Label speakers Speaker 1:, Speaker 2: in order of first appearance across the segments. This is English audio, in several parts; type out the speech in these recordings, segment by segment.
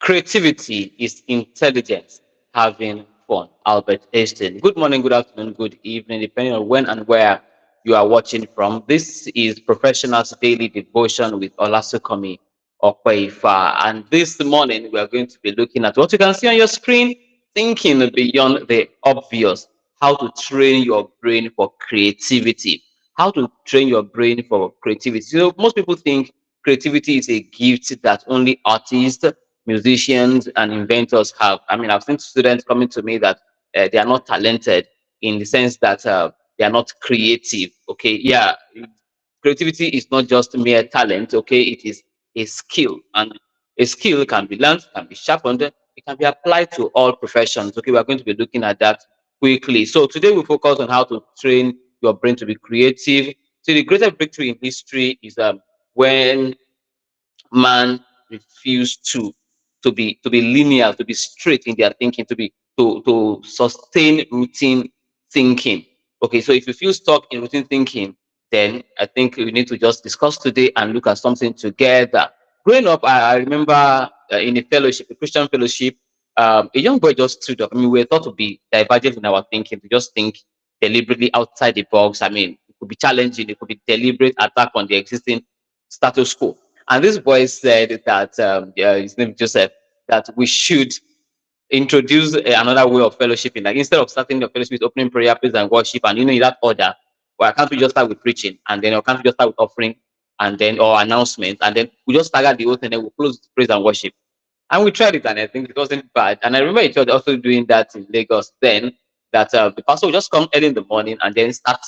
Speaker 1: Creativity is intelligence having fun. Albert Einstein. Good morning, good afternoon, good evening, depending on when and where you are watching from. This is Professionals Daily Devotion with Olasukomi Okweifa. And this morning, we are going to be looking at what you can see on your screen, thinking beyond the obvious, how to train your brain for creativity. How to train your brain for creativity. So most people think creativity is a gift that only artists, musicians, and inventors have. I mean, I've seen students coming to me that they are not talented in the sense that they are not creative. Okay, yeah, creativity is not just mere talent. Okay, it is a skill, and a skill can be learned, can be sharpened, it can be applied to all professions. Okay, we are going to be looking at that quickly. So today we focus on how to train your brain to be creative. So the greatest breakthrough in history is when man refused to be linear, to be straight in their thinking, to sustain routine thinking. Okay, so if you feel stuck in routine thinking, then I think we need to just discuss today and look at something together. Growing up, I remember in a fellowship, a Christian fellowship, a young boy just stood up. I mean, we were thought to be divergent in our thinking, to just think deliberately outside the box. I mean, it could be challenging, it could be deliberate attack on the existing status quo. And this boy said that his name is Joseph, that we should introduce another way of fellowshipping. Like instead of starting the fellowship with opening prayer, praise and worship, and in that order, why can't we just start with preaching and then or can't we just start with offering and then or announcement and then we just stagger the whole thing and then we'll close with praise and worship. And we tried it and I think it wasn't bad. And I remember a church also doing that in Lagos then, that the pastor will just come early in the morning and then start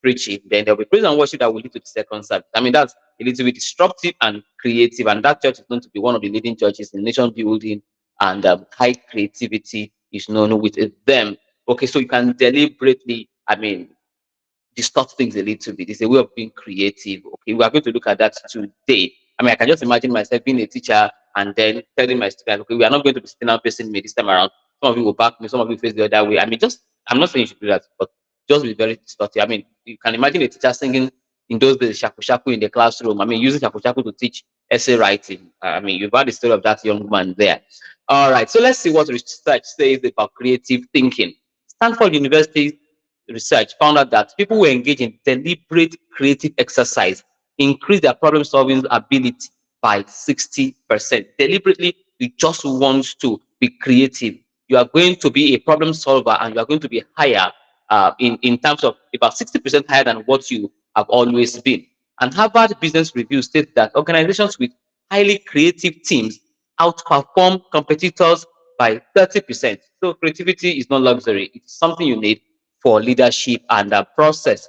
Speaker 1: preaching. Then there'll be praise and worship that will lead to the second service. I mean, that's a little bit disruptive and creative. And that church is going to be one of the leading churches in nation building, and high creativity is known with them. Okay, so you can deliberately, I mean, distort things a little bit. It's a way of being creative. Okay, we are going to look at that today. I mean, I can just imagine myself being a teacher and then telling my students, okay, we are not going to be sitting down facing me this time around. Some of you will back me, some of you face the other way. I mean, just I'm not saying you should do that, but just be very distorted. I mean, you can imagine a teacher singing in those days shaku shaku in the classroom. I mean, using shaku shaku to teach essay writing. I mean, you've heard the story of that young man there. All right, so let's see what research says about creative thinking. Stanford University research found out that people who engage in deliberate creative exercise increase their problem solving ability by 60%. Deliberately, you just want to be creative. You are going to be a problem solver and you are going to be higher in terms of about 60% higher than what you have always been. And Harvard Business Review states that organizations with highly creative teams outperform competitors by 30%. So creativity is not luxury, it's something you need for leadership and process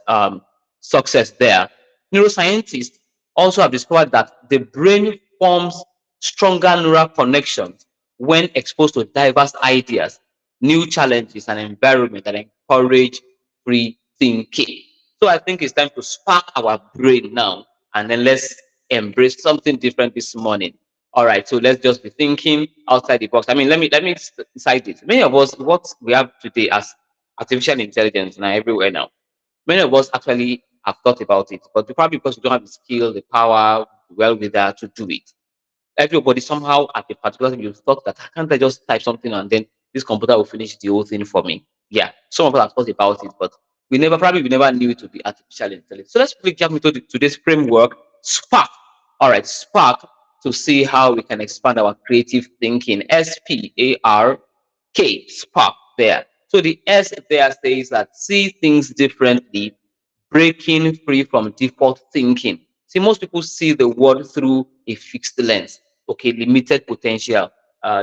Speaker 1: success there. Neuroscientists also have discovered that the brain forms stronger neural connections when exposed to diverse ideas, new challenges, and environment that encourage free thinking. So I think it's time to spark our brain now, and then let's embrace something different this morning. All right, so let's just be thinking outside the box. I mean, let me cite this. Many of us, what we have today as artificial intelligence now everywhere now. Many of us actually have thought about it, but probably because we don't have the skill, the power, well with that to do it. Everybody somehow at a particular time you thought that can't I just type something and then this computer will finish the whole thing for me. Yeah, some of us have thought about it, but we never knew it to be artificial intelligence. So let's quickly jump into today's framework, Spark. All right, Spark, to see how we can expand our creative thinking. SPARK, Spark there. So the S there says that see things differently, breaking free from default thinking. See, most people see the world through a fixed lens. Okay, limited potential.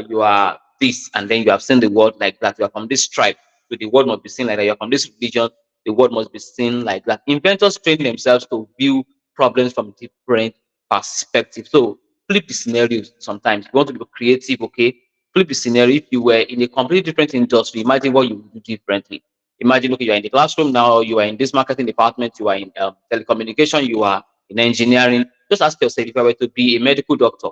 Speaker 1: You are this, and then you have seen the world like that. You are from this tribe, so the world must be seen like that. You are from this religion, the world must be seen like that. Inventors train themselves to view problems from different perspectives. So flip the scenarios sometimes. If you want to be creative, okay, flip the scenario. If you were in a completely different industry, imagine what you would do differently. Imagine, okay, you are in the classroom now, you are in this marketing department, you are in telecommunication, you are in engineering. Just ask yourself, if I were to be a medical doctor,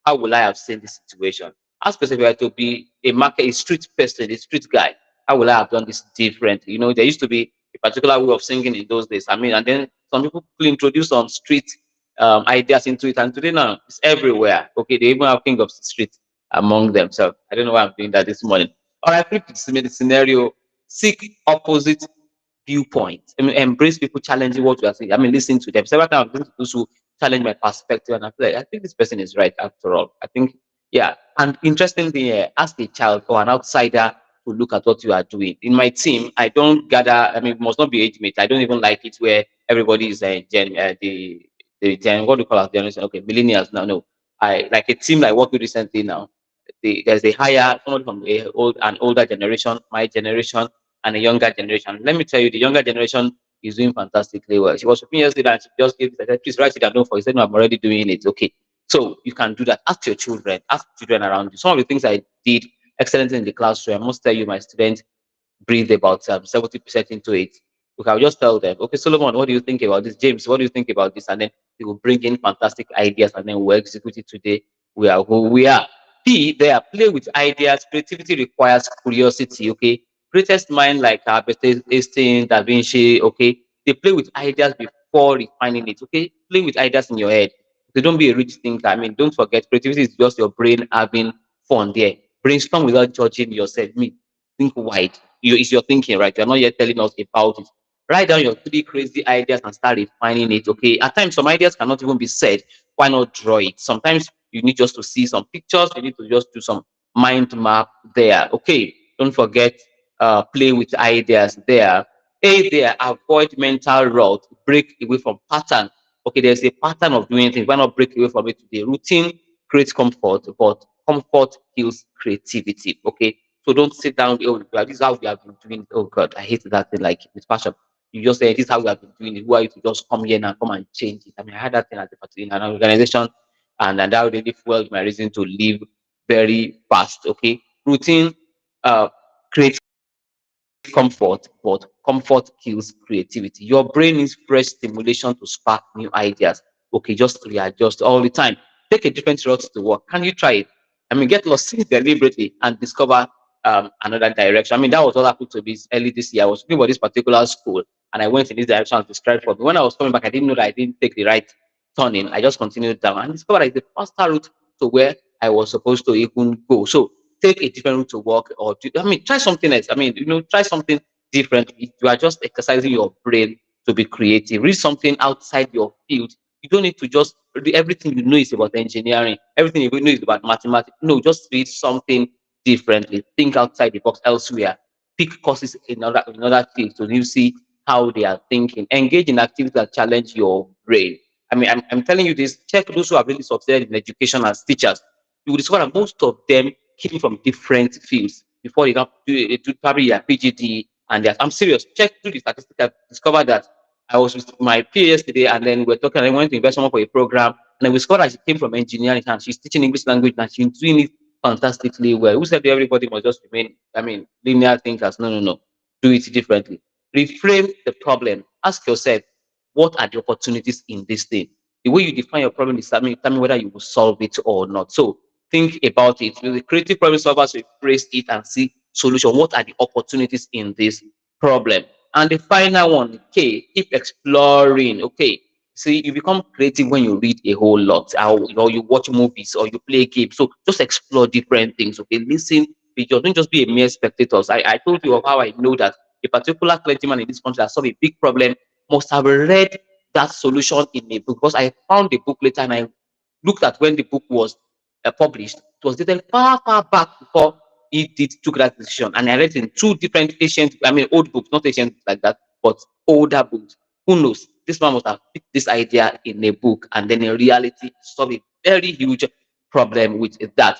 Speaker 1: how will I have seen this situation? Ask yourself, if I were to be a street person, a street guy, how will I have done this differently? You know, there used to be a particular way of singing in those days. I mean, and then some people introduce some street ideas into it, and today now it's everywhere. Okay, they even have king of the street among themselves. I don't know why I'm doing that this morning. All right, flip the scenario. Seek opposite viewpoints. I mean, embrace people challenging what you are saying. I mean, listen to them. Several times I've listened to those who challenge my perspective, and I feel like I think this person is right after all. I think, yeah. And interestingly, ask a child or an outsider to look at what you are doing. In my team, I don't gather. I mean, it must not be age mate. I don't even like it where everybody is the gen. What do you call us generation? Okay, millennials now. No, I like a team I worked with recently now. There's a higher someone from an older generation, my generation, and a younger generation. Let me tell you, the younger generation is doing fantastically well. She was with me yesterday and she just gave me, please write it down. Don't forget. She said, no, I'm already doing it. Okay. So you can do that. Ask your children, ask children around you. Some of the things I did excellently in the classroom, I must tell you, my students breathe about 70% into it. We can just tell them, okay, Solomon, what do you think about this? James, what do you think about this? And then they will bring in fantastic ideas and then we'll execute it today. We are who we are. P, they are play with ideas. Creativity requires curiosity, okay? Greatest mind like Albert Einstein, Da Vinci, okay? They play with ideas before refining it, okay? Play with ideas in your head. They don't be a rich thinker. I mean, don't forget, creativity is just your brain having fun there. Brainstorm without judging yourself. Me, think wide. It's your thinking, right? You're not yet telling us about it. Write down your three crazy ideas and start refining it. Okay. At times, some ideas cannot even be said. Why not draw it? Sometimes you need just to see some pictures. You need to just do some mind map there. Okay. Don't forget, play with ideas there. A there, avoid mental rot. Break away from pattern. Okay, there's a pattern of doing things. Why not break away from it today? Routine creates comfort, but comfort kills creativity. Okay, so don't sit down. Oh, this is how we have been doing. Oh God, I hate that thing. Like with passion, you just say this is how we have been doing it. Who are you to just come here and come and change it? I mean, I had that thing at the in an organization, and that really fueled my reason to leave very fast. Okay, routine creates comfort, but comfort kills creativity. Your brain needs fresh stimulation to spark new ideas. Okay, just readjust all the time. Take a different route to work. Can you try it? I mean, get lost deliberately and discover another direction. I mean, that was what happened to me early this year. I was looking for this particular school and I went in this direction as described for me. When I was coming back, I didn't know that I didn't take the right turning. I just continued down and discovered that it's the faster route to where I was supposed to even go. So take a different route to work or do, I mean, try something else. I mean, try something different. You are just exercising your brain to be creative. Read something outside your field. You don't need to just read everything you know is about engineering. Everything you know is about mathematics. No, just read something differently. Think outside the box elsewhere. Pick courses in other fields so you see how they are thinking. Engage in activities that challenge your brain. I mean, I'm telling you this. Check those who have really succeeded in education as teachers. You will discover that most of them came from different fields before they got do probably their PGD. And I'm serious. Check through the statistics. I discovered that I was with my peer yesterday, and then we are talking. I went to invest someone for a program, and then we discovered that she came from engineering, and she's teaching English language, and she's doing it fantastically well. Who said everybody must just remain? I mean, linear thinkers? No, no, no. Do it differently. Reframe the problem. Ask yourself, what are the opportunities in this thing? The way you define your problem is determine whether you will solve it or not. So think about it. The creative problem solvers will phrase it and see solution. What are the opportunities in this problem? And the final one, K, keep exploring. Okay. See, you become creative when you read a whole lot, or you watch movies, or you play games. So just explore different things. Okay, listen, because don't just be a mere spectator. I told you of how I know that a particular clergyman in this country that solved a big problem must have read that solution in a book, because I found the book later and I looked at when the book was published. It was dated far, far back before he did took that decision. And I read in two different ancient, I mean, old books, not ancient like that, but older books. Who knows? This man must have picked this idea in a book and then in reality solve a very huge problem with that.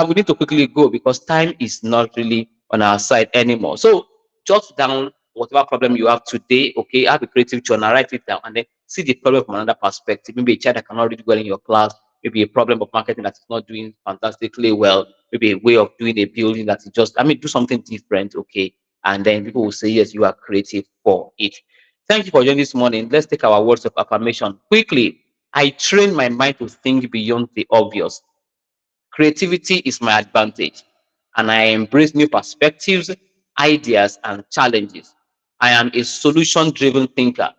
Speaker 1: We need to quickly go because time is not really on our side anymore. So jot down whatever problem you have today. Okay, have a creative journal, write it down, and then see the problem from another perspective. Maybe a child that cannot read well in your class, maybe a problem of marketing that is not doing fantastically well, maybe a way of doing a building that is just, I mean, do something different. Okay, and then people will say, yes, you are creative for it. Thank you for joining this morning. Let's take our words of affirmation quickly. I train my mind to think beyond the obvious. Creativity is my advantage, and I embrace new perspectives, ideas, and challenges. I am a solution driven thinker,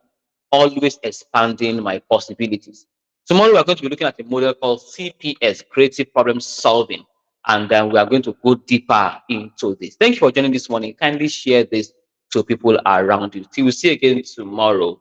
Speaker 1: always expanding my possibilities. Tomorrow, we're going to be looking at a model called CPS, Creative Problem Solving. And then we are going to go deeper into this. Thank you for joining this morning. Kindly share this to people around you. Till we see you again tomorrow.